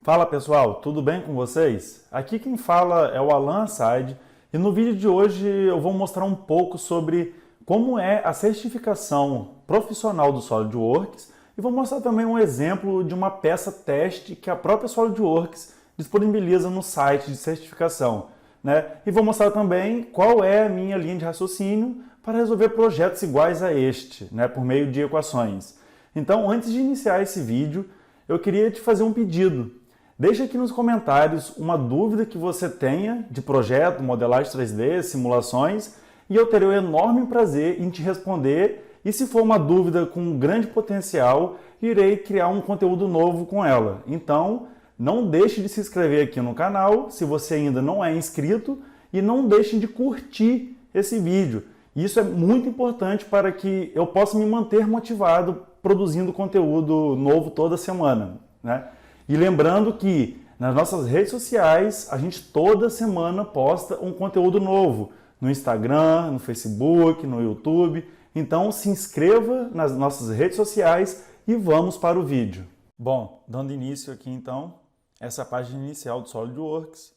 Fala pessoal, tudo bem com vocês? Aqui quem fala é o Alan Assad e no vídeo de hoje eu vou mostrar um pouco sobre como é a certificação profissional do SolidWorks e vou mostrar também um exemplo de uma peça teste que a própria SolidWorks disponibiliza no site de certificação, né? E vou mostrar também qual é a minha linha de raciocínio para resolver projetos iguais a este, né, por meio de equações. Então, antes de iniciar esse vídeo, eu queria te fazer um pedido. Deixe aqui nos comentários uma dúvida que você tenha de projeto, modelagem 3D, simulações, e eu terei o enorme prazer em te responder. E se for uma dúvida com grande potencial, irei criar um conteúdo novo com ela. Então, não deixe de se inscrever aqui no canal, se você ainda não é inscrito, e não deixe de curtir esse vídeo. Isso é muito importante para que eu possa me manter motivado produzindo conteúdo novo toda semana, né? E lembrando que nas nossas redes sociais, a gente toda semana posta um conteúdo novo no Instagram, no Facebook, no YouTube. Então se inscreva nas nossas redes sociais e vamos para o vídeo. Bom, dando início aqui então, essa é a página inicial do SolidWorks.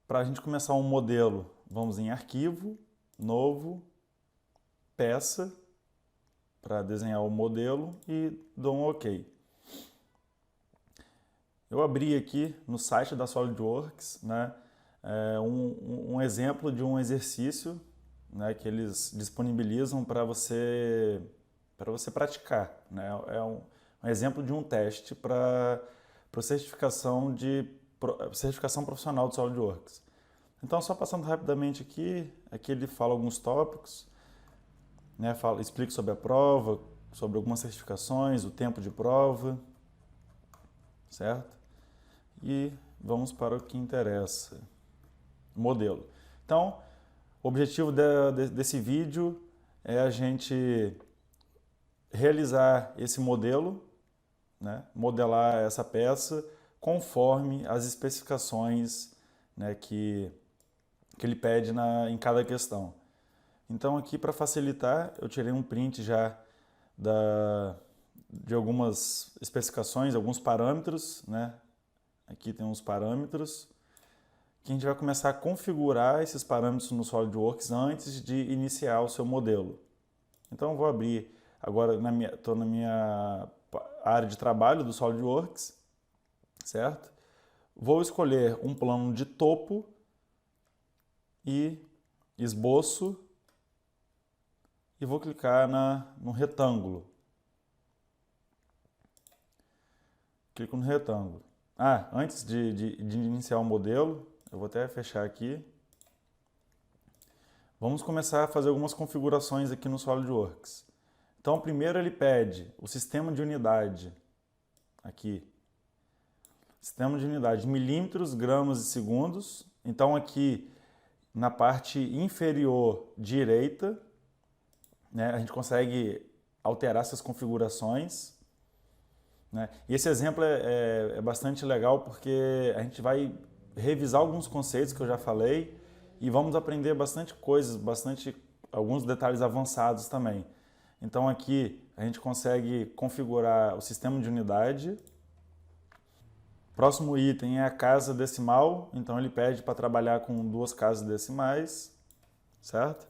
Para a gente começar um modelo, vamos em Arquivo, Novo, Peça, para desenhar o modelo e dou um OK. Eu abri aqui no site da SolidWorks, né, um exemplo de um exercício, né, que eles disponibilizam para você praticar, né? É um exemplo de um teste para certificação profissional do SolidWorks. Então, só passando rapidamente aqui ele fala alguns tópicos, né, explica sobre a prova, sobre algumas certificações, o tempo de prova, certo? E vamos para o que interessa, modelo. Então, o objetivo desse vídeo é a gente realizar esse modelo, né, modelar essa peça conforme as especificações, né, que ele pede em cada questão. Então aqui, para facilitar, eu tirei um print já de algumas especificações, alguns parâmetros, né? Aqui tem uns parâmetros que a gente vai começar a configurar esses parâmetros no SolidWorks antes de iniciar o seu modelo. Então eu vou abrir agora, estou na minha área de trabalho do SolidWorks, certo? Vou escolher um plano de topo e esboço e vou clicar no retângulo. Clico no retângulo. Antes de iniciar o modelo, eu vou até fechar aqui. Vamos começar a fazer algumas configurações aqui no SolidWorks. Então, primeiro ele pede o sistema de unidade, aqui. Sistema de unidade, milímetros, gramas e segundos. Então, aqui na parte inferior direita, né, a gente consegue alterar essas configurações, né? E esse exemplo é bastante legal porque a gente vai revisar alguns conceitos que eu já falei e vamos aprender bastante coisas, alguns detalhes avançados também. Então aqui a gente consegue configurar o sistema de unidade. Próximo item é a casa decimal, então ele pede para trabalhar com duas casas decimais, certo?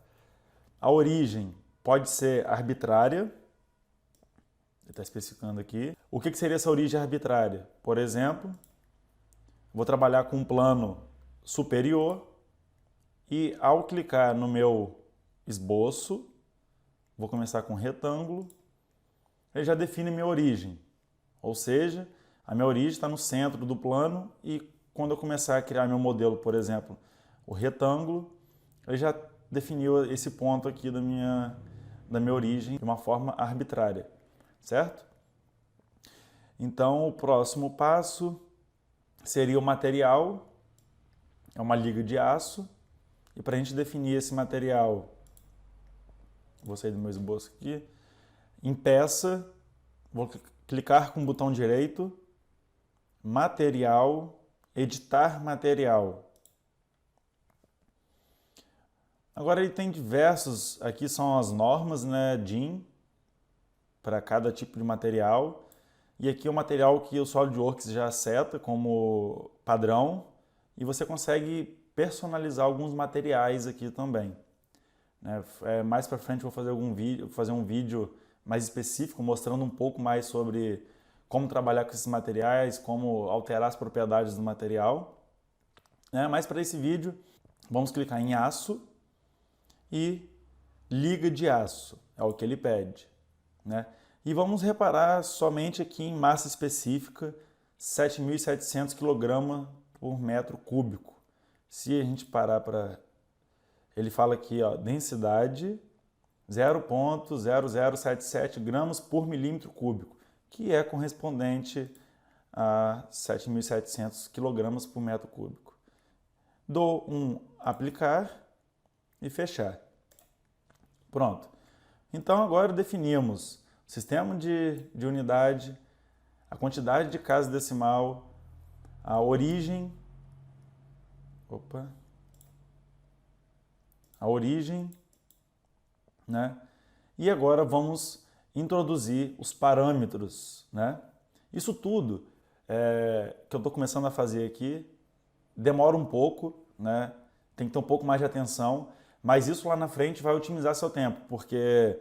A origem pode ser arbitrária, ele está especificando aqui. O que seria essa origem arbitrária? Por exemplo, vou trabalhar com um plano superior e ao clicar no meu esboço, vou começar com retângulo, ele já define minha origem. Ou seja, a minha origem está no centro do plano e quando eu começar a criar meu modelo, por exemplo, o retângulo, ele já definiu esse ponto aqui da minha origem de uma forma arbitrária, certo? Então, o próximo passo seria o material, é uma liga de aço, e para a gente definir esse material, vou sair do meu esboço aqui, em peça, vou clicar com o botão direito, material, editar material. Agora ele tem diversos, aqui são as normas, né, DIN, para cada tipo de material. E aqui é o material que o SolidWorks já seta como padrão e você consegue personalizar alguns materiais aqui também. Mais para frente eu vou fazer um vídeo mais específico mostrando um pouco mais sobre como trabalhar com esses materiais, como alterar as propriedades do material. Mas para esse vídeo vamos clicar em aço e liga de aço, é o que ele pede. E vamos reparar somente aqui em massa específica, 7.700 kg por metro cúbico. Se a gente parar para... Ele fala aqui, ó, densidade 0,0077 gramas por milímetro cúbico, que é correspondente a 7.700 kg por metro cúbico. Dou um aplicar e fechar. Pronto. Então agora definimos o sistema de unidade, a quantidade de casa decimal, a origem, E agora vamos introduzir os parâmetros, Isso tudo que eu estou começando a fazer aqui demora um pouco, Tem que ter um pouco mais de atenção, mas isso lá na frente vai otimizar seu tempo, porque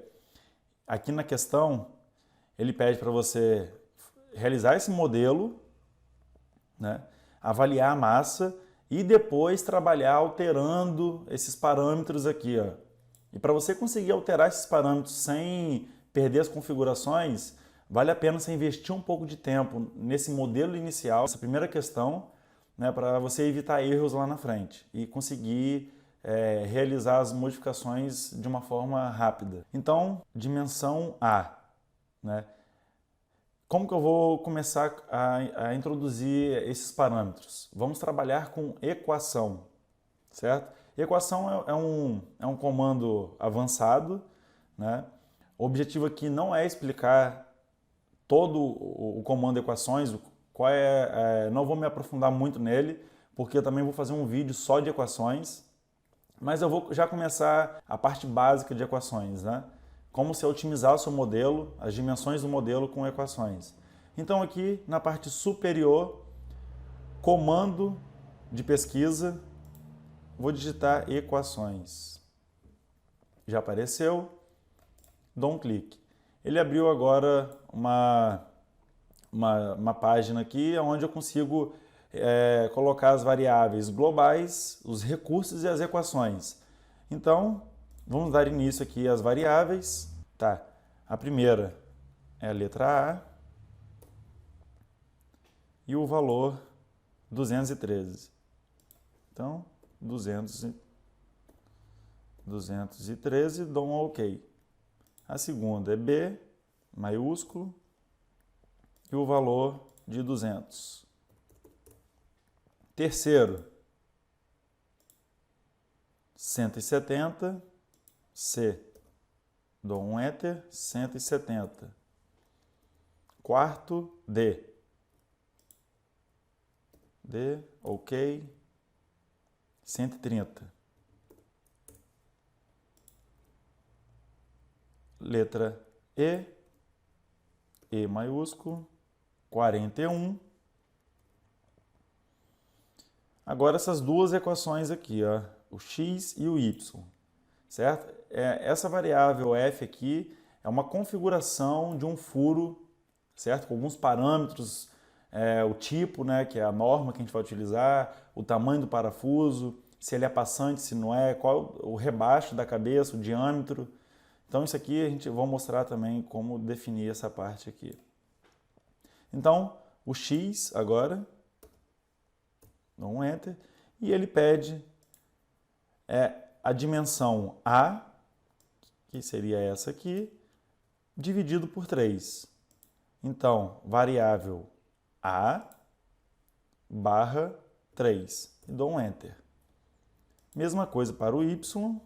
aqui na questão ele pede para você realizar esse modelo, avaliar a massa e depois trabalhar alterando esses parâmetros aqui, ó. E para você conseguir alterar esses parâmetros sem perder as configurações, vale a pena você investir um pouco de tempo nesse modelo inicial, essa primeira questão, para você evitar erros lá na frente e conseguir realizar as modificações de uma forma rápida. Então, dimensão A. Como que eu vou começar a introduzir esses parâmetros? Vamos trabalhar com equação, certo? Equação é um comando avançado, O objetivo aqui não é explicar todo o comando equações, não vou me aprofundar muito nele, porque eu também vou fazer um vídeo só de equações, mas eu vou já começar a parte básica de equações, Como você otimizar o seu modelo, as dimensões do modelo com equações. Então aqui na parte superior, comando de pesquisa, vou digitar equações. Já apareceu, dou um clique. Ele abriu agora uma página aqui onde eu consigo colocar as variáveis globais, os recursos e as equações. Então, vamos dar início aqui às variáveis. A primeira é a letra A e o valor 213. Então, 213, dou um OK. A segunda é B, maiúsculo, e o valor de 200. Terceiro, 170, C. Dou um Enter, 170. Quarto, D, OK, 130. Letra E maiúsculo, 41. Agora essas duas equações aqui, ó, o x e o y, certo? Essa variável f aqui é uma configuração de um furo, certo? Com alguns parâmetros, o tipo, que é a norma que a gente vai utilizar, o tamanho do parafuso, se ele é passante, se não é, qual o rebaixo da cabeça, o diâmetro. Então isso aqui a gente vai mostrar também como definir essa parte aqui. Então, o x agora, dou um Enter, e ele pede a dimensão A, que seria essa aqui, dividido por 3. Então, variável A barra 3, e dou um Enter. Mesma coisa para o y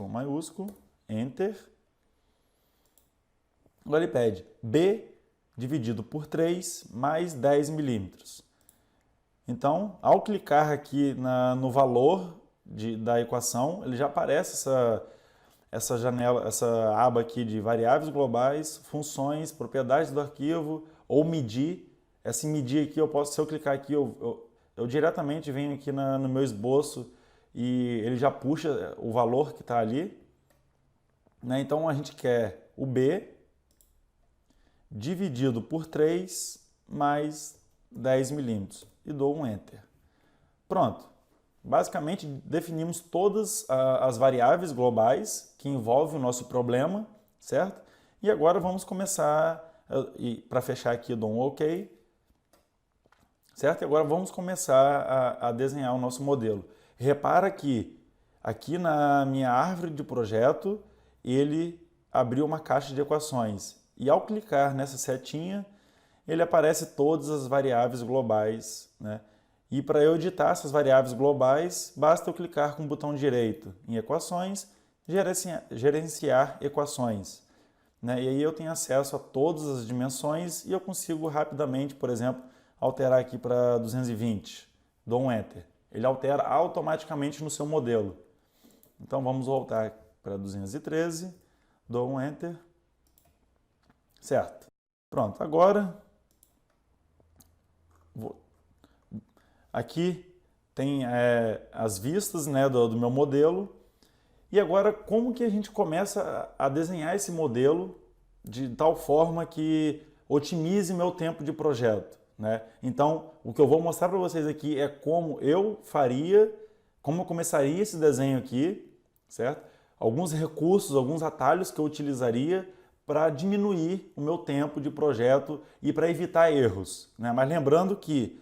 maiúsculo, Enter. Agora ele pede B dividido por 3 mais 10 milímetros. Então, ao clicar aqui no valor da equação, ele já aparece essa janela, essa aba aqui de variáveis globais, funções, propriedades do arquivo ou medir. Esse medir aqui, eu posso, se eu clicar aqui, eu diretamente venho aqui no meu esboço e ele já puxa o valor que está ali. Né? Então a gente quer o B dividido por 3 mais 10 milímetros e dou um Enter. Pronto. Basicamente definimos todas as variáveis globais que envolvem o nosso problema, certo? E agora vamos começar, para fechar aqui eu dou um OK, certo? E agora vamos começar a desenhar o nosso modelo. Repara que aqui na minha árvore de projeto ele abriu uma caixa de equações e ao clicar nessa setinha ele aparece todas as variáveis globais, né? E para eu editar essas variáveis globais, basta eu clicar com o botão direito em equações, gerenciar equações. Né? E aí eu tenho acesso a todas as dimensões e eu consigo rapidamente, por exemplo, alterar aqui para 220. Dou um Enter. Ele altera automaticamente no seu modelo. Então vamos voltar para 213, dou um Enter. Certo. Pronto, agora aqui tem as vistas, né, do meu modelo. E agora, como que a gente começa a desenhar esse modelo de tal forma que otimize meu tempo de projeto? Né? Então, o que eu vou mostrar para vocês aqui é como eu faria, como eu começaria esse desenho aqui, certo? Alguns recursos, alguns atalhos que eu utilizaria para diminuir o meu tempo de projeto e para evitar erros. Né? Mas lembrando que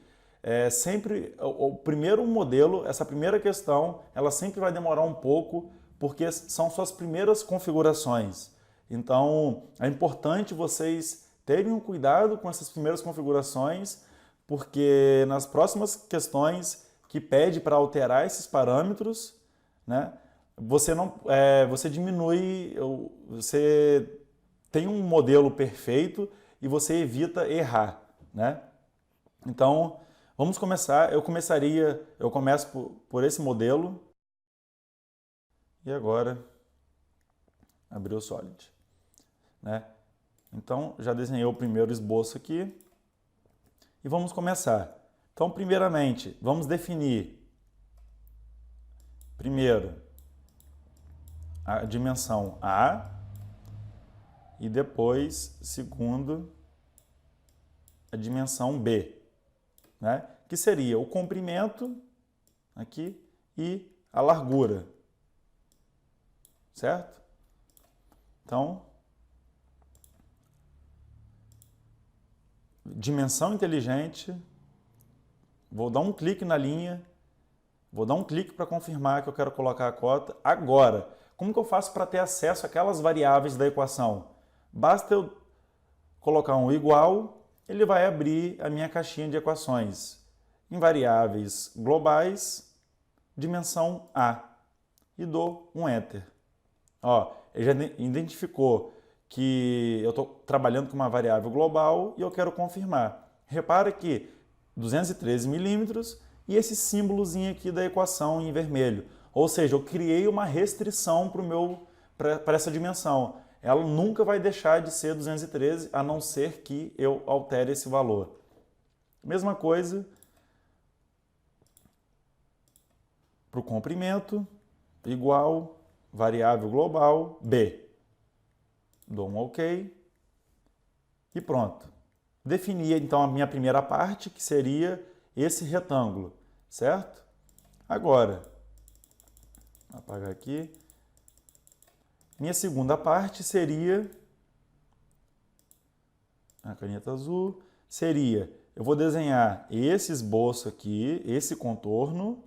sempre o primeiro modelo, essa primeira questão, ela sempre vai demorar um pouco porque são suas primeiras configurações. Então, é importante vocês terem um cuidado com essas primeiras configurações, porque nas próximas questões que pede para alterar esses parâmetros, né, você diminui, você tem um modelo perfeito e você evita errar, né? Então, vamos começar. Eu começo por esse modelo e agora abrir o Solid, né? Então, já desenhei o primeiro esboço aqui e vamos começar. Então, primeiramente, vamos definir primeiro a dimensão A e depois, segundo, a dimensão B, né? Que seria o comprimento aqui e a largura, certo? Então, dimensão inteligente, vou dar um clique na linha, vou dar um clique para confirmar que eu quero colocar a cota. Agora, como que eu faço para ter acesso àquelas variáveis da equação? Basta eu colocar um igual, ele vai abrir a minha caixinha de equações em variáveis globais, dimensão A, e dou um Enter. Ó, ele já identificou que eu estou trabalhando com uma variável global e eu quero confirmar. Repara que 213 milímetros e esse símbolozinho aqui da equação em vermelho. Ou seja, eu criei uma restrição para essa dimensão. Ela nunca vai deixar de ser 213, a não ser que eu altere esse valor. Mesma coisa para o comprimento, igual, variável global, B. Dou um OK e pronto. Defini então a minha primeira parte, que seria esse retângulo, certo? Agora, vou apagar aqui. Minha segunda parte seria, a caneta azul, eu vou desenhar esse esboço aqui, esse contorno,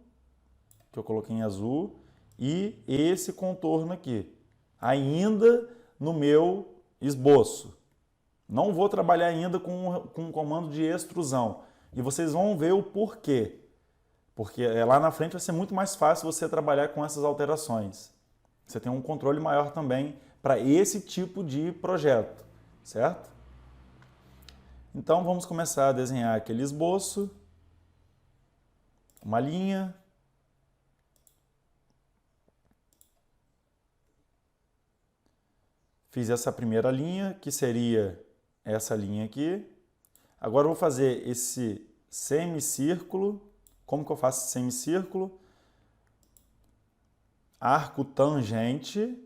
que eu coloquei em azul, e esse contorno aqui, ainda no meu esboço. Não vou trabalhar ainda com um comando de extrusão. E vocês vão ver o porquê. Porque lá na frente vai ser muito mais fácil você trabalhar com essas alterações. Você tem um controle maior também para esse tipo de projeto, certo? Então vamos começar a desenhar aquele esboço, uma linha, Fiz essa primeira linha, que seria essa linha aqui. Agora eu vou fazer esse semicírculo. Como que eu faço esse semicírculo? Arco tangente.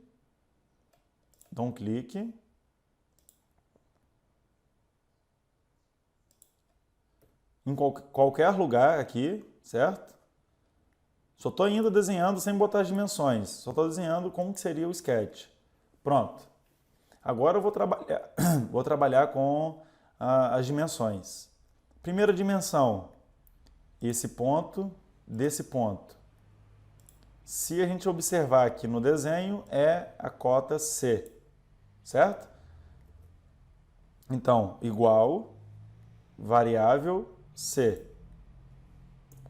Dou um clique. Em qualquer lugar aqui, certo? Só estou indo desenhando sem botar as dimensões. Só estou desenhando como que seria o sketch. Pronto. Agora eu vou trabalhar com as dimensões. Primeira dimensão, esse ponto desse ponto. Se a gente observar aqui no desenho, é a cota C, certo? Então, igual, variável C.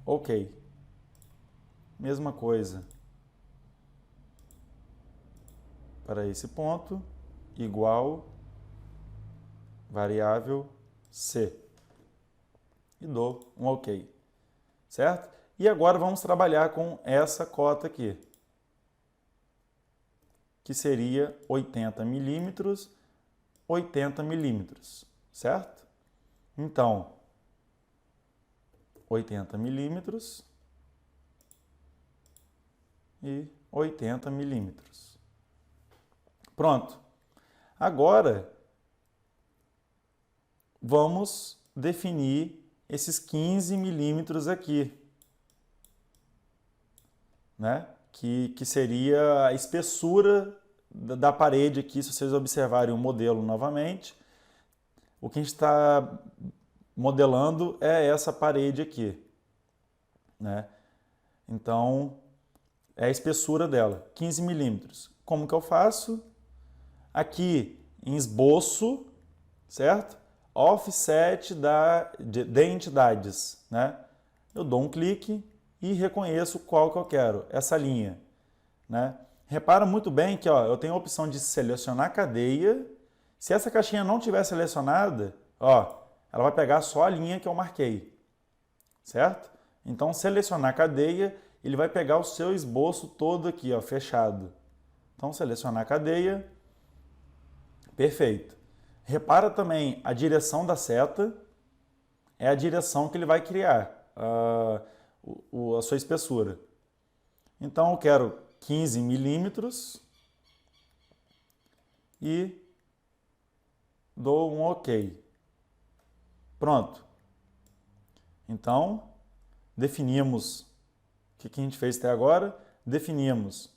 Ok. Mesma coisa para esse ponto, igual, variável C. E dou um OK, certo? E agora vamos trabalhar com essa cota aqui, que seria 80 milímetros, 80 milímetros, certo? Então, 80 milímetros e 80 milímetros. Pronto. Agora, vamos definir esses 15 milímetros aqui, né? Que seria a espessura da parede aqui, se vocês observarem o modelo novamente. O que a gente está modelando é essa parede aqui, né? Então, é a espessura dela, 15 milímetros. Como que eu faço? Aqui em esboço, certo? Offset de entidades, né? Eu dou um clique e reconheço qual que eu quero, essa linha, né? Repara muito bem que ó, eu tenho a opção de selecionar cadeia. Se essa caixinha não tiver selecionada, ó, ela vai pegar só a linha que eu marquei, certo? Então, selecionar cadeia, ele vai pegar o seu esboço todo aqui, ó, fechado. Então, selecionar cadeia, perfeito. Repara também a direção da seta, é a direção que ele vai criar a sua espessura. Então, eu quero 15 milímetros e dou um OK. Pronto. Então, definimos o que a gente fez até agora. Definimos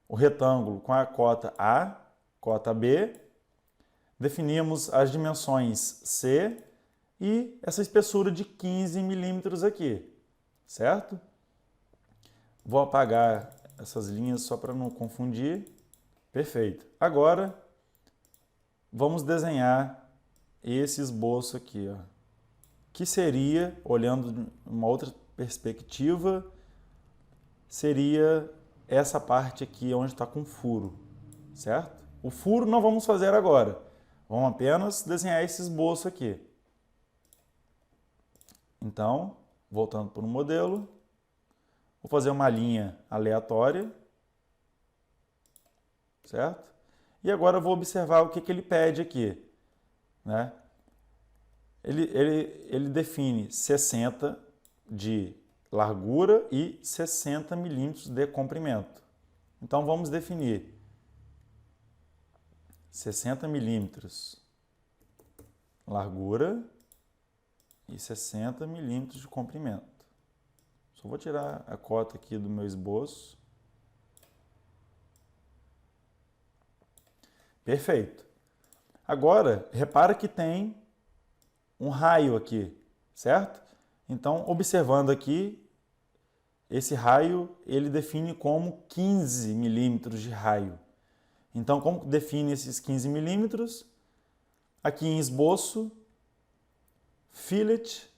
o retângulo com a cota A, cota B. Definimos as dimensões C e essa espessura de 15 milímetros aqui, certo? Vou apagar essas linhas só para não confundir. Perfeito. Agora, vamos desenhar esse esboço aqui, ó, que seria, olhando de uma outra perspectiva, seria essa parte aqui onde está com furo, certo? O furo não vamos fazer agora, vamos apenas desenhar esse esboço aqui. Então, voltando para o modelo, vou fazer uma linha aleatória, certo? E agora eu vou observar o que ele pede aqui, né? Ele define 60 de largura e 60 milímetros de comprimento. Então, vamos definir 60 milímetros largura e 60 milímetros de comprimento. Só vou tirar a cota aqui do meu esboço. Perfeito. Agora, repara que tem um raio aqui, certo? Então, observando aqui, esse raio, ele define como 15 milímetros de raio. Então, como define esses 15 milímetros? Aqui em esboço, fillet.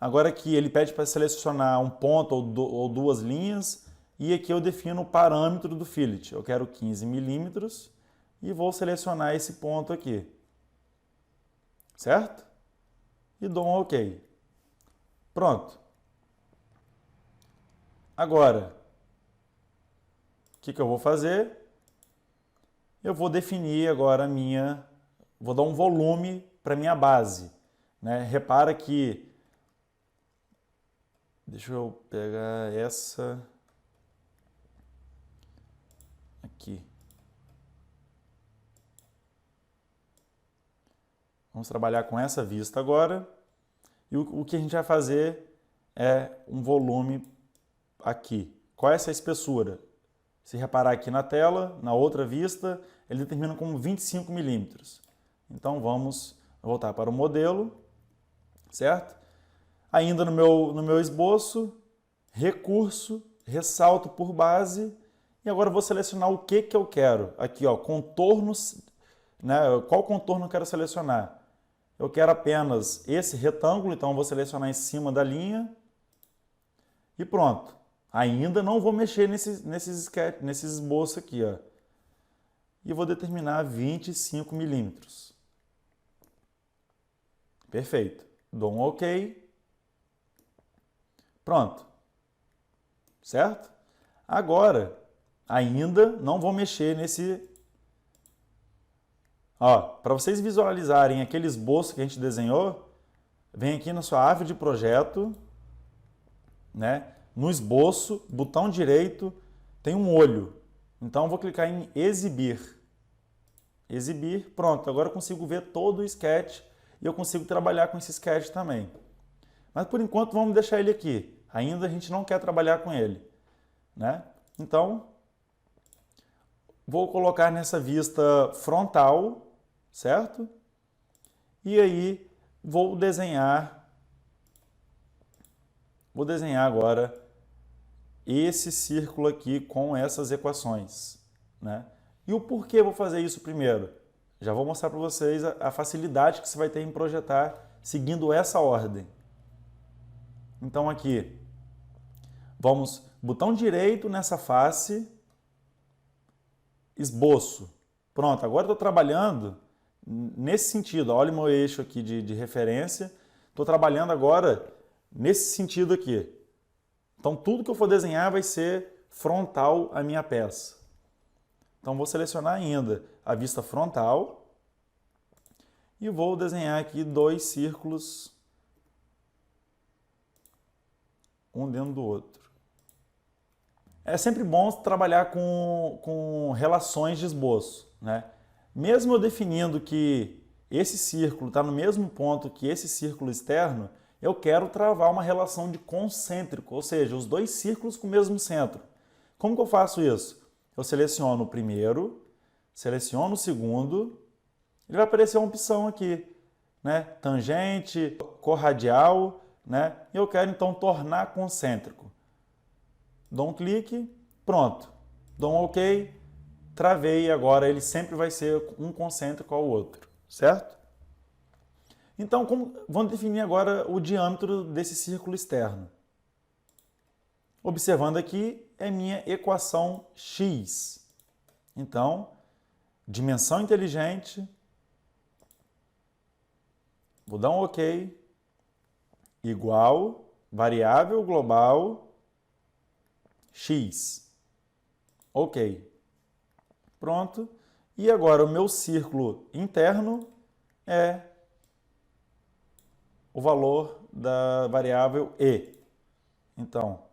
Agora aqui ele pede para selecionar um ponto ou duas linhas, e aqui eu defino o parâmetro do fillet. Eu quero 15 milímetros e vou selecionar esse ponto aqui, certo? E dou um OK. Pronto. Agora, o que eu vou fazer? eu vou definir agora vou dar um volume para minha base, né? Repara que, deixa eu pegar essa aqui. Vamos trabalhar com essa vista agora. E o que a gente vai fazer é um volume aqui. Qual é essa espessura? Se reparar aqui na tela, na outra vista, ele determina como 25 milímetros. Então vamos voltar para o modelo, certo? Ainda no meu esboço, recurso, ressalto por base, e agora eu vou selecionar o que eu quero. Aqui, ó, contornos, né? Qual contorno eu quero selecionar? Eu quero apenas esse retângulo, então eu vou selecionar em cima da linha e pronto. Ainda não vou mexer nesses esboços aqui, ó. E vou determinar 25 milímetros. Perfeito. Dou um OK. Pronto. Certo? Agora, ainda não vou mexer nesse... Ó, para vocês visualizarem aquele esboço que a gente desenhou, vem aqui na sua árvore de projeto, né? No esboço, botão direito, tem um olho. Então, eu vou clicar em exibir. Exibir, pronto. Agora eu consigo ver todo o sketch e eu consigo trabalhar com esse sketch também. Mas, por enquanto, vamos deixar ele aqui. Ainda a gente não quer trabalhar com ele, né? Então, vou colocar nessa vista frontal, certo? E aí, vou desenhar agora esse círculo aqui com essas equações, né? E o porquê eu vou fazer isso primeiro? Já vou mostrar para vocês a facilidade que você vai ter em projetar seguindo essa ordem. Então aqui, vamos botão direito nessa face, esboço. Pronto, agora estou trabalhando nesse sentido. Olha o meu eixo aqui de referência. Estou trabalhando agora nesse sentido aqui. Então, tudo que eu for desenhar vai ser frontal à minha peça. Então, vou selecionar ainda a vista frontal e vou desenhar aqui dois círculos, um dentro do outro. É sempre bom trabalhar com relações de esboço, né? Mesmo eu definindo que esse círculo está no mesmo ponto que esse círculo externo, eu quero travar uma relação de concêntrico, ou seja, os dois círculos com o mesmo centro. Como que eu faço isso? Eu seleciono o primeiro, seleciono o segundo, ele vai aparecer uma opção aqui, né? Tangente, corradial, né? E eu quero então tornar concêntrico. Dou um clique, pronto. Dou um OK, travei e agora ele sempre vai ser um concêntrico ao outro, certo? Então, vamos definir agora o diâmetro desse círculo externo. Observando aqui, é minha equação x. Então, dimensão inteligente, vou dar um OK, igual, variável global, x. OK. Pronto. E agora o meu círculo interno é o valor da variável e. Então,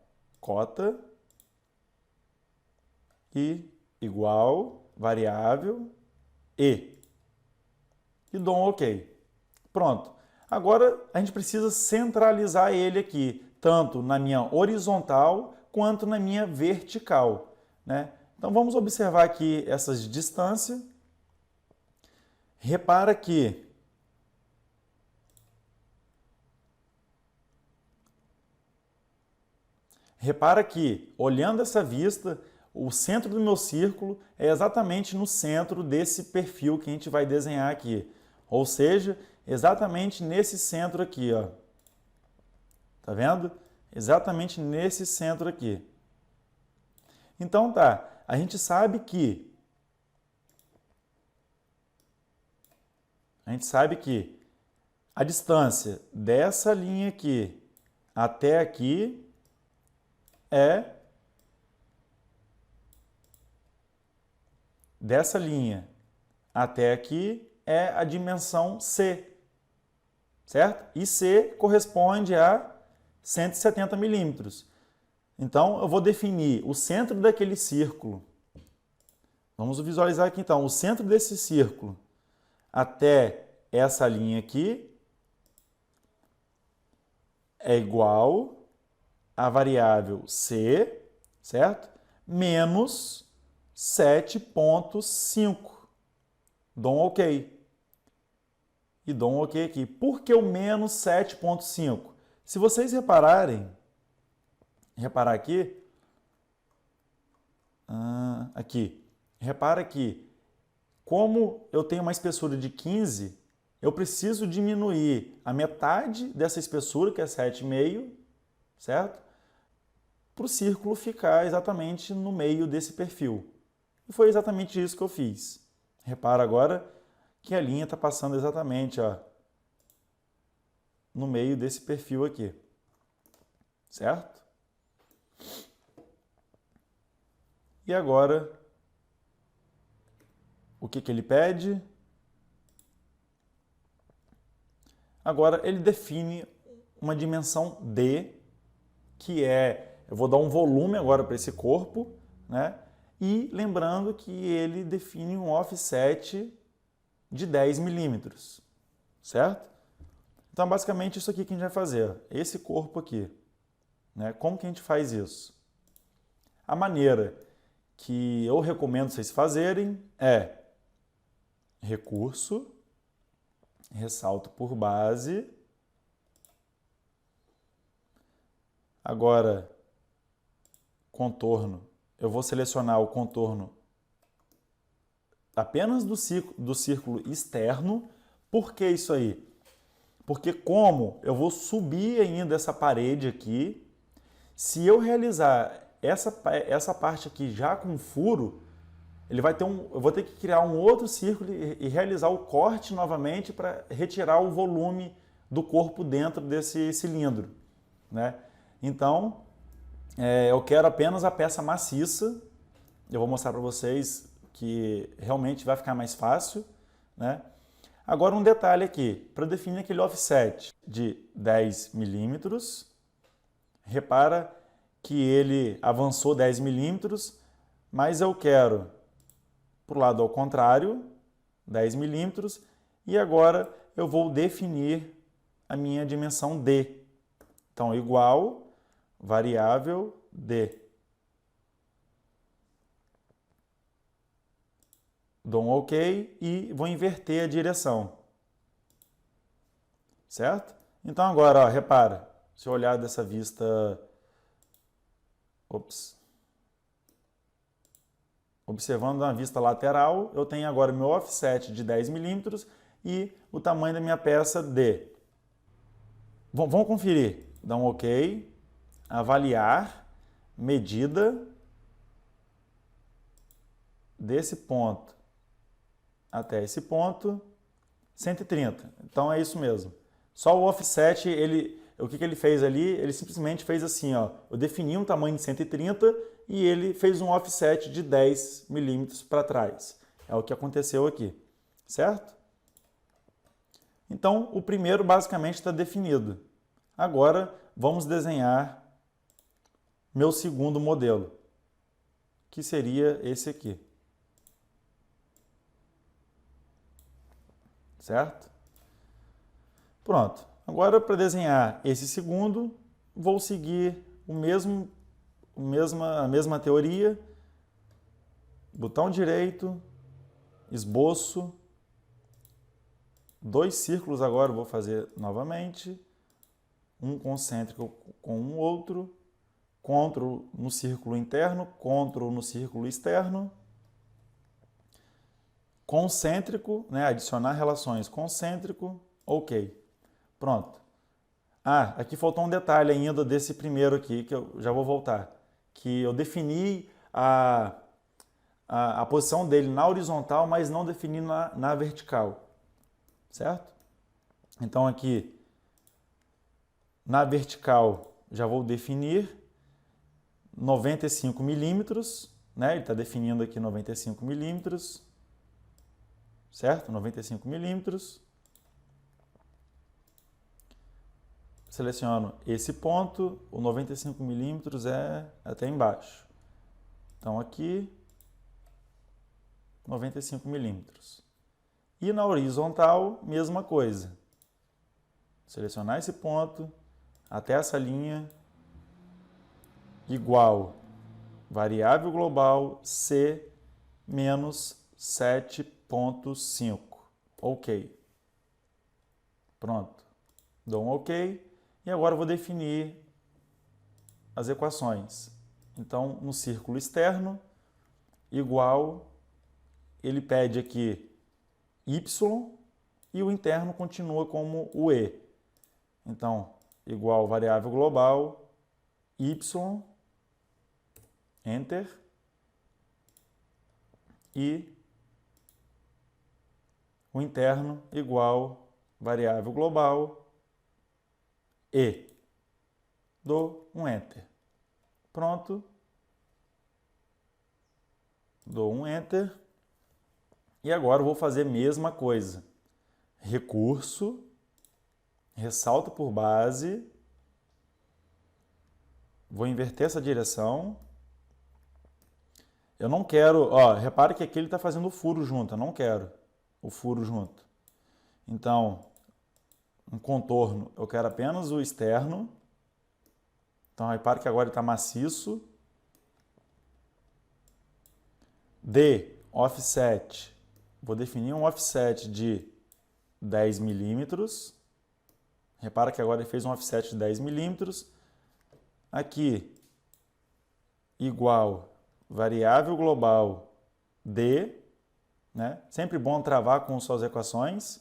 cota e igual variável e. E dou um OK. Pronto. Agora a gente precisa centralizar ele aqui, tanto na minha horizontal quanto na minha vertical, né? Então vamos observar aqui essas distâncias. Repara que olhando essa vista, o centro do meu círculo é exatamente no centro desse perfil que a gente vai desenhar aqui. Ou seja, exatamente nesse centro aqui, ó. Tá vendo? Exatamente nesse centro aqui. Então tá, a gente sabe que a distância dessa linha aqui até aqui é dessa linha até aqui é a dimensão C, certo? E C corresponde a 170 milímetros. Então, eu vou definir o centro daquele círculo. Vamos visualizar aqui, então, o centro desse círculo até essa linha aqui é igual a variável C, certo? Menos 7,5. Dou um OK. E dou um OK aqui. Por que o menos 7,5? Se vocês reparar aqui, repara que como eu tenho uma espessura de 15, eu preciso diminuir a metade dessa espessura, que é 7,5, certo? Para o círculo ficar exatamente no meio desse perfil. E foi exatamente isso que eu fiz. Repara agora que a linha está passando exatamente no meio desse perfil aqui, certo? E agora, o que ele pede? Agora ele define uma dimensão D, que eu vou dar um volume agora para esse corpo, né? E lembrando que ele define um offset de 10 milímetros, certo? Então, basicamente, isso aqui que a gente vai fazer, esse corpo aqui, né? Como que a gente faz isso? A maneira que eu recomendo vocês fazerem é recurso, ressalto por base. Agora, contorno. Eu vou selecionar o contorno apenas do círculo externo. Por que isso aí? Porque como eu vou subir ainda essa parede aqui, se eu realizar essa parte aqui já com furo, eu vou ter que criar um outro círculo e realizar o corte novamente para retirar o volume do corpo dentro desse cilindro, né? Então, eu quero apenas a peça maciça. Eu vou mostrar para vocês que realmente vai ficar mais fácil, né? Agora um detalhe aqui, para definir aquele offset de 10 milímetros, repara que ele avançou 10 milímetros, mas eu quero para o lado ao contrário, 10 milímetros, e agora eu vou definir a minha dimensão D. Então, igual variável D. Dou um OK e vou inverter a direção. Certo? Então agora, ó, repara, se eu olhar dessa vista... Observando na vista lateral, eu tenho agora meu offset de 10 milímetros e o tamanho da minha peça D. Vamos conferir. Dá um OK. Avaliar, medida desse ponto até esse ponto, 130. Então é isso mesmo. Só o offset, o que ele fez ali? Ele simplesmente fez assim, ó, eu defini um tamanho de 130 e ele fez um offset de 10 milímetros para trás. É o que aconteceu aqui, certo? Então, o primeiro basicamente está definido. Agora, vamos desenhar meu segundo modelo, que seria esse aqui. Certo? Pronto. Agora, para desenhar esse segundo, vou seguir a mesma teoria. Botão direito, esboço, 2 círculos agora eu vou fazer novamente, um concêntrico com um outro, CTRL no círculo interno, CTRL no círculo externo, concêntrico, né, adicionar relações, concêntrico, OK. Pronto. Aqui faltou um detalhe ainda desse primeiro aqui, que eu já vou voltar, que eu defini a posição dele na horizontal, mas não defini na vertical, certo? Então aqui, na vertical, já vou definir 95 milímetros, né? Ele está definindo aqui 95 milímetros, certo? 95 milímetros. Seleciono esse ponto, o 95 milímetros é até embaixo. Então aqui, 95 milímetros. E na horizontal, mesma coisa. Selecionar esse ponto até essa linha, igual variável global C menos 7,5. Ok. Pronto. Dou um ok. E agora eu vou definir as equações. Então, no círculo externo, igual, ele pede aqui y e o interno continua como o e. Então, igual variável global, y, enter, e o interno igual variável global, e. Dou um enter. Pronto. Dou um enter. E agora eu vou fazer a mesma coisa. Recurso, ressalto por base, vou inverter essa direção. Eu não quero, ó, repare que aqui ele está fazendo o furo junto, eu não quero o furo junto. Então, um contorno, eu quero apenas o externo. Então, repare que agora ele está maciço. D, offset, vou definir um offset de 10 milímetros. Repara que agora ele fez um offset de 10 milímetros. Aqui, igual variável global D, né? Sempre bom travar com suas equações.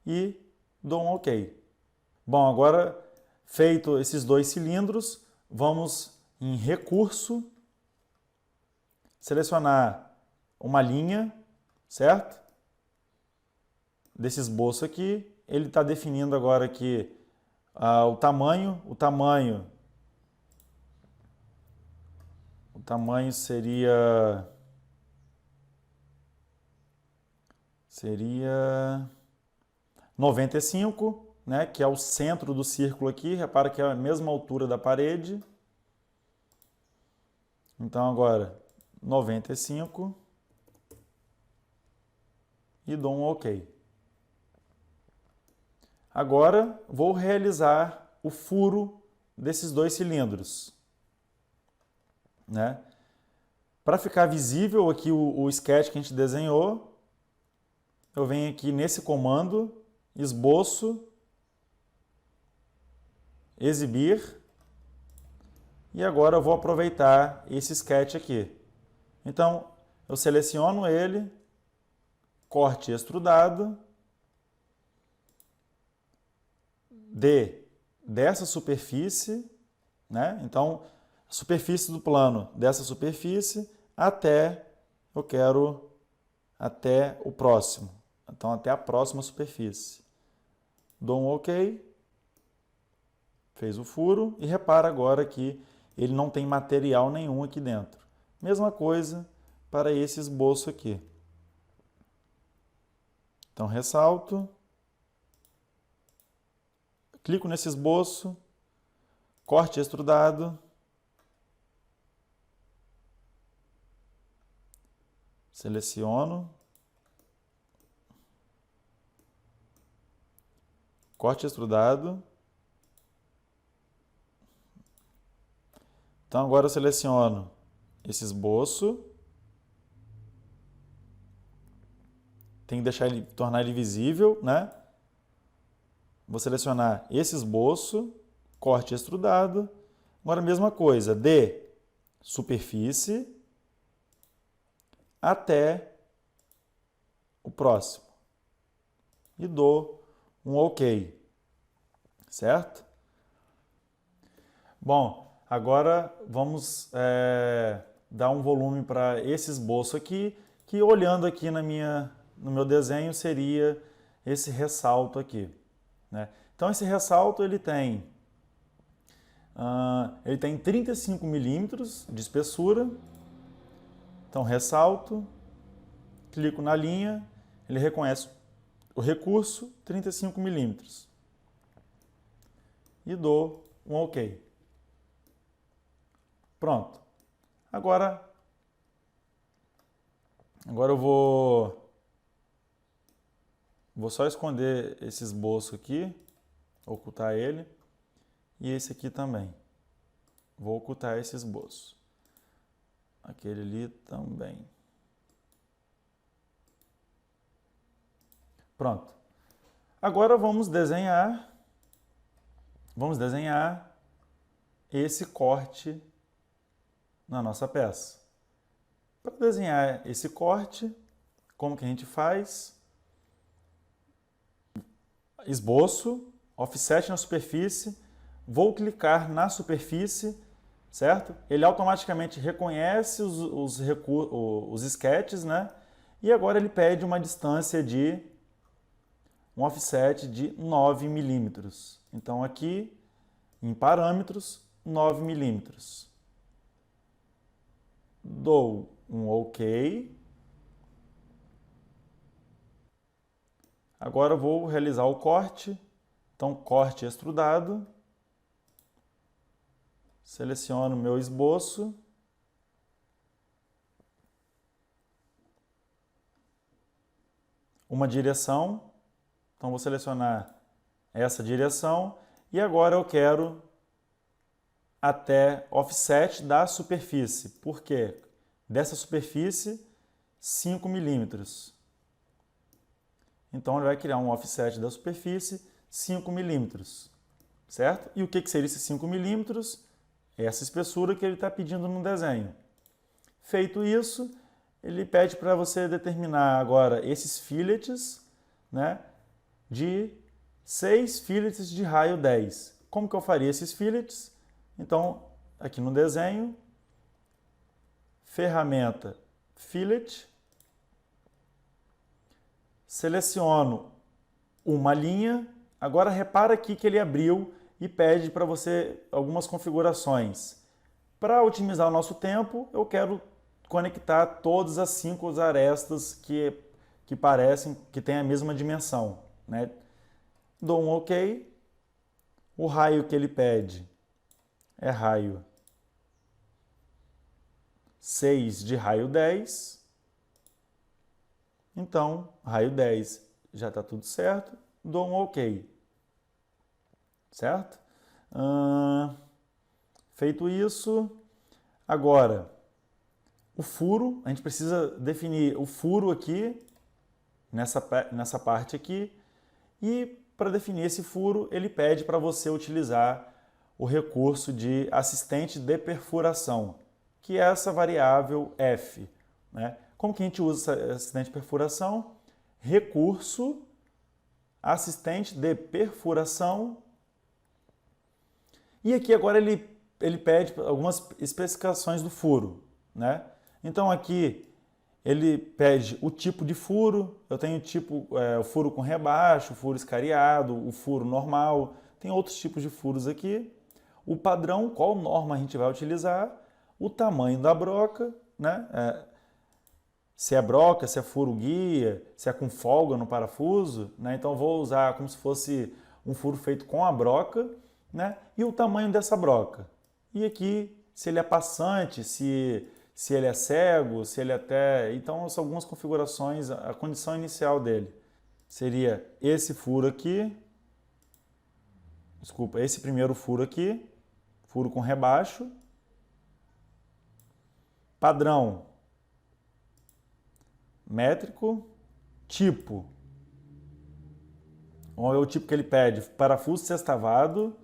E dou um ok. Bom, agora feito esses dois cilindros, vamos em recurso, selecionar uma linha, certo? Desse esboço aqui, ele está definindo agora aqui o tamanho seria 95, né, que é o centro do círculo aqui. Repara que é a mesma altura da parede. Então agora 95 e dou um OK. Agora vou realizar o furo desses dois cilindros, né? Para ficar visível aqui o sketch que a gente desenhou, eu venho aqui nesse comando, esboço, exibir, e agora eu vou aproveitar esse sketch aqui. Então, eu seleciono ele, corte extrudado, dessa superfície, né? Então, a superfície do plano dessa superfície até até o próximo. Então, até a próxima superfície. Dou um OK. Fez o furo e repara agora que ele não tem material nenhum aqui dentro. Mesma coisa para esse esboço aqui. Então, ressalto. Clico nesse esboço. Corte extrudado. Seleciono. Corte extrudado. Então agora eu seleciono esse esboço. Tem que deixar ele, tornar ele visível, né? Vou selecionar esse esboço, corte extrudado. Agora a mesma coisa, de superfície até o próximo. E dou um OK. Certo? Bom, agora vamos dar um volume para esse esboço aqui, que olhando aqui no meu desenho seria esse ressalto aqui, né? Então esse ressalto ele tem 35 milímetros de espessura, Então, ressalto, clico na linha, ele reconhece o recurso, 35 milímetros. E dou um OK. Pronto. Agora eu vou só esconder esse esboço aqui, ocultar ele, e esse aqui também. Vou ocultar esse esboço. Aquele ali também. Pronto. Agora vamos desenhar esse corte na nossa peça. Para desenhar esse corte, como que a gente faz? Esboço, offset na superfície, vou clicar na superfície, certo? Ele automaticamente reconhece os sketches, né? E agora ele pede uma distância de um offset de 9 milímetros. Então aqui, em parâmetros, 9 milímetros. Dou um OK. Agora eu vou realizar o corte. Então, corte extrudado. Seleciono o meu esboço. Uma direção. Então, vou selecionar essa direção. E agora eu quero até offset da superfície. Por quê? Dessa superfície, 5 milímetros. Então, ele vai criar um offset da superfície 5 milímetros, certo? E o que seria esses 5 milímetros? Essa espessura que ele está pedindo no desenho. Feito isso, ele pede para você determinar agora esses fillets, né, de 6 fillets de raio 10. Como que eu faria esses fillets? Então, aqui no desenho, ferramenta fillet, seleciono uma linha, agora repara aqui que ele abriu e pede para você algumas configurações. Para otimizar o nosso tempo, eu quero conectar todas as 5 arestas que parecem que têm a mesma dimensão, né? Dou um OK. O raio que ele pede é raio 6 de raio 10. Então, raio 10 já está tudo certo. Dou um OK. Certo? Feito isso, agora, o furo, a gente precisa definir o furo aqui, nessa parte aqui, e para definir esse furo, ele pede para você utilizar o recurso de assistente de perfuração, que é essa variável f, né? Como que a gente usa esse assistente de perfuração? Recurso, assistente de perfuração. E aqui agora ele pede algumas especificações do furo, né? Então aqui ele pede o tipo de furo. Eu tenho o furo com rebaixo, o furo escariado, o furo normal. Tem outros tipos de furos aqui. O padrão, qual norma a gente vai utilizar. O tamanho da broca, né? Se é broca, se é furo guia, se é com folga no parafuso, né? Então eu vou usar como se fosse um furo feito com a broca, né? E o tamanho dessa broca. E aqui, se ele é passante, se ele é cego, se ele até... Então, são algumas configurações, a condição inicial dele. Seria esse furo aqui, desculpa, esse primeiro furo aqui, furo com rebaixo. Padrão métrico, tipo. Qual é o tipo que ele pede? Parafuso sextavado,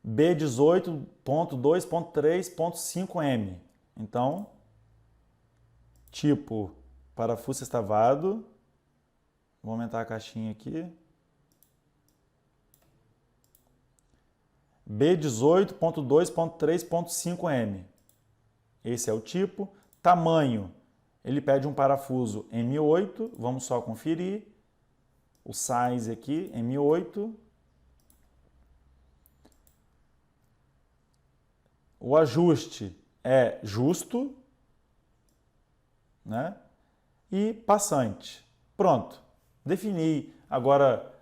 B18.2.3.5M. Então, tipo, parafuso sextavado. Vou aumentar a caixinha aqui. B18.2.3.5M. Esse é o tipo. Tamanho, ele pede um parafuso M8. Vamos só conferir. O size aqui, M8. O ajuste, é justo, né? E passante. Pronto. Defini agora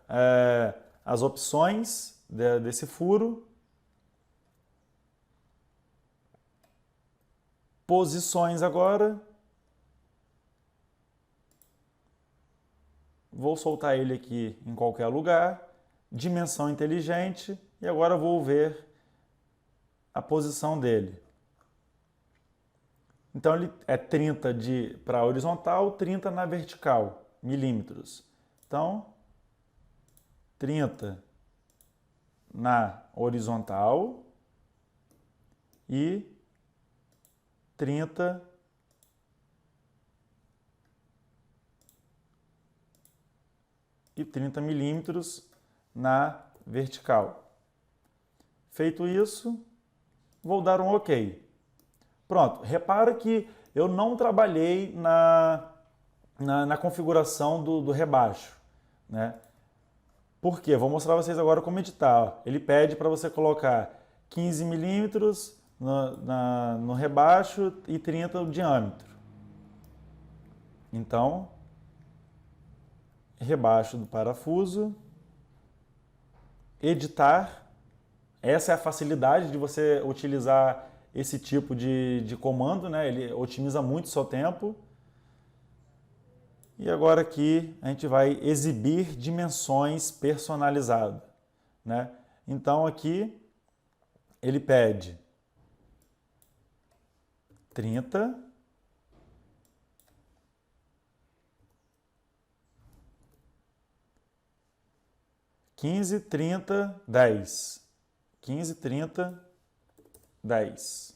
as opções desse furo. Posições agora. Vou soltar ele aqui em qualquer lugar. Dimensão inteligente. E agora vou ver a posição dele. Então ele é 30 para a horizontal, 30 na vertical, milímetros. Então, 30 na horizontal e 30 milímetros na vertical. Feito isso, vou dar um OK. Pronto, repara que eu não trabalhei na configuração do rebaixo, né? Por quê? Vou mostrar para vocês agora como editar. Ele pede para você colocar 15 milímetros no rebaixo e 30 o diâmetro. Então, rebaixo do parafuso, editar. Essa é a facilidade de você utilizar esse tipo de comando, né? Ele otimiza muito o seu tempo. E agora aqui a gente vai exibir dimensões personalizadas, né? Então aqui ele pede 30, 15, 30, 10. 15, 30, 10.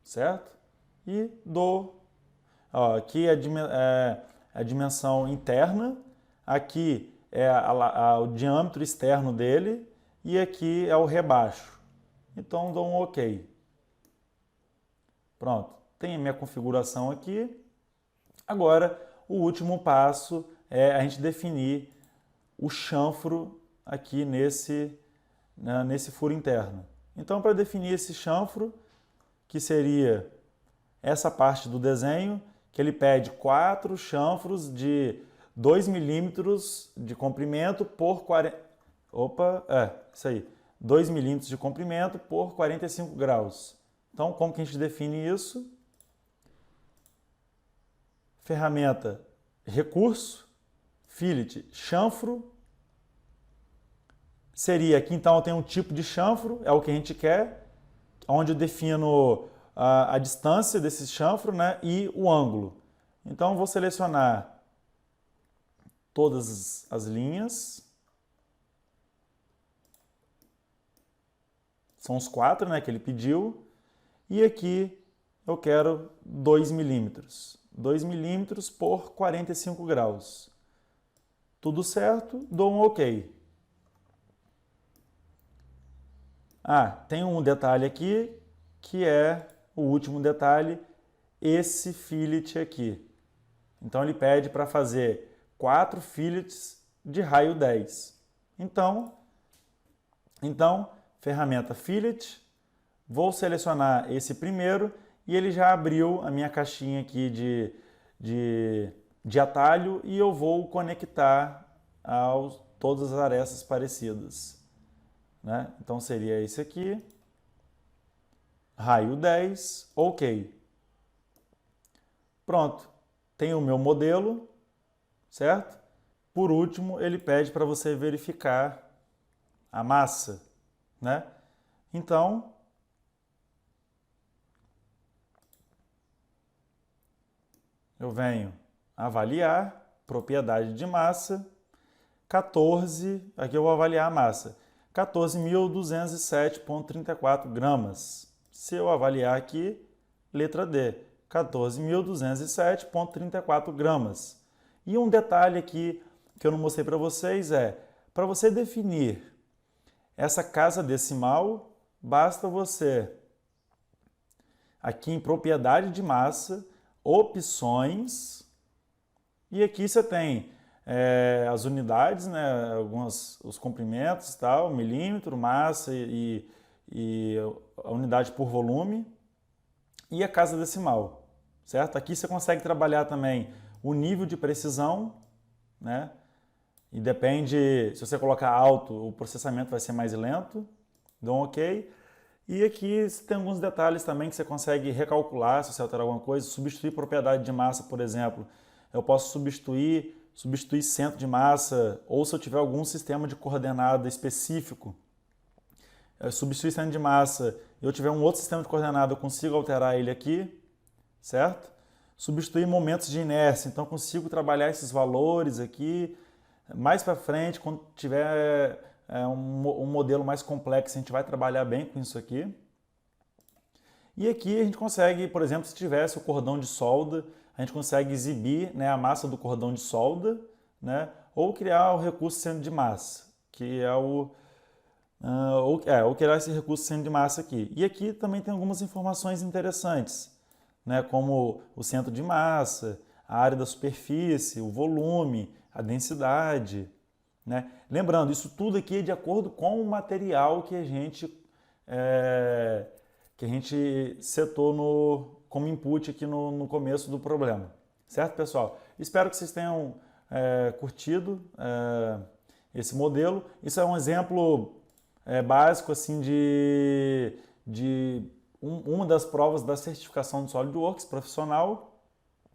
Certo? E dou. Ó, aqui é a dimensão interna, aqui é o diâmetro externo dele e aqui é o rebaixo. Então dou um OK. Pronto, tem a minha configuração aqui. Agora, o último passo é a gente definir o chanfro aqui nesse furo interno. Então, para definir esse chanfro, que seria essa parte do desenho, que ele pede 4 chanfros de 2 milímetros de comprimento por 40... isso aí. 2 milímetros de comprimento por 45 graus. Então, como que a gente define isso? Ferramenta recurso, fillet, chanfro. Seria aqui, então, tem um tipo de chanfro, é o que a gente quer, onde eu defino a distância desse chanfro, né, e o ângulo. Então, vou selecionar todas as linhas. São os 4, né, que ele pediu. E aqui eu quero 2 milímetros. 2 milímetros por 45 graus. Tudo certo, dou um OK. Tem um detalhe aqui, que é o último detalhe, esse fillet aqui. Então ele pede para fazer 4 fillets de raio 10. Então, ferramenta fillet, vou selecionar esse primeiro e ele já abriu a minha caixinha aqui de atalho e eu vou conectar todas as arestas parecidas, né? Então seria esse aqui, raio 10, OK. Pronto, tem o meu modelo, certo? Por último, ele pede para você verificar a massa, né? Então, eu venho avaliar, propriedade de massa, 14, aqui eu vou avaliar a massa, 14.207,34 gramas. Se eu avaliar aqui, letra D, 14.207,34 gramas. E um detalhe aqui que eu não mostrei para vocês para você definir essa casa decimal, basta você, aqui em propriedade de massa, opções, e aqui você tem as unidades, né, os comprimentos, tal, milímetro, massa e a unidade por volume. e a casa decimal, certo? Aqui você consegue trabalhar também o nível de precisão, né? E depende, se você colocar alto, o processamento vai ser mais lento, dá um ok. E aqui tem alguns detalhes também que você consegue recalcular se você alterar alguma coisa, substituir propriedade de massa, por exemplo. Eu posso substituir centro de massa, ou se eu tiver algum sistema de coordenada específico, substituir centro de massa, e eu tiver um outro sistema de coordenada, eu consigo alterar ele aqui, certo? Substituir momentos de inércia, então eu consigo trabalhar esses valores aqui. Mais para frente, quando tiver um modelo mais complexo, a gente vai trabalhar bem com isso aqui. E aqui a gente consegue, por exemplo, se tivesse o cordão de solda, a gente consegue exibir, né, a massa do cordão de solda, né, ou criar o recurso centro de massa, que é ou criar esse recurso centro de massa aqui. E aqui também tem algumas informações interessantes, né, como o centro de massa, a área da superfície, o volume, a densidade, né? Lembrando, isso tudo aqui é de acordo com o material que a gente setou como input aqui no começo do problema. Certo, pessoal? Espero que vocês tenham curtido esse modelo. Isso é um exemplo básico assim, de uma das provas da certificação do SolidWorks profissional.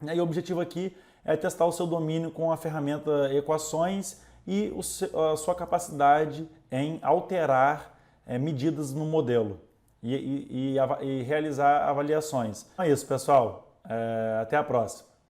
E o objetivo aqui é testar o seu domínio com a ferramenta Equações e a sua capacidade em alterar medidas no modelo e realizar avaliações. Então é isso, pessoal. Até a próxima.